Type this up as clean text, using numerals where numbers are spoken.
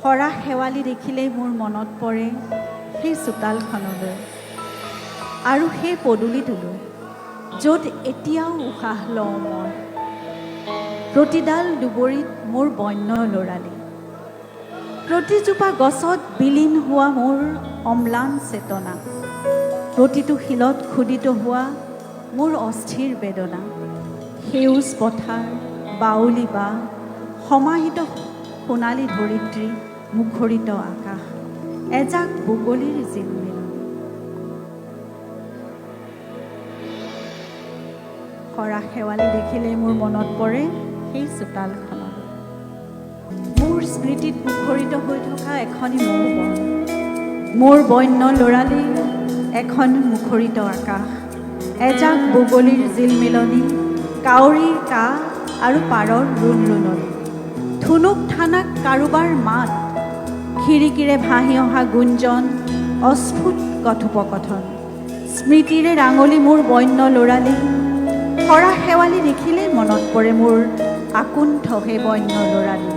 সৰা শেৱালি দেখিলেই মোৰ মনত পৰে সেই চোতালখনলৈ আৰু সেই পদূলিটোলৈ, য'ত এতিয়াও উশাহ লওঁ মই। প্ৰতিডাল দুবৰিত মোৰ বন্য ল'ৰালি, প্ৰতিজোপা গছত বিলীন হোৱা মোৰ অম্লান চেতনা, প্ৰতিটো শিলত খোদিত হোৱা মোৰ অস্থিৰ বেদনা। সেউজ পথাৰ, বাউলী বাঁহ, সমাহিত সোণালী ধৰিত্ৰী, মুখৰিত আকাশ, এজাক বগলীৰ জিলমিলনি। সৰা শেৱালি দেখিলে মোৰ মনত পৰে সেই চোতালখনত, মোৰ স্মৃতিত মুখৰিত হৈ থকা এখনি মৌবন, মোৰ বন্য ল'ৰালিৰ এখন মুখৰিত আকাশ, এজাক বগলীৰ জিলমিলনি, কাউৰীৰ কাহ আৰু পাৰৰ ৰুণৰুণনি, থুনুক থানাক কাৰোবাৰ মাত, খিৰিকীৰে ভাহি অহা গুঞ্জন, অস্ফুট কথোপকথন। স্মৃতিৰে ৰাঙলী মোৰ বন্য ল'ৰালি, সৰা শেৱালি দেখিলেই মনত পৰে মোৰ আকুণ্ঠ সেই বন্য ল'ৰালি।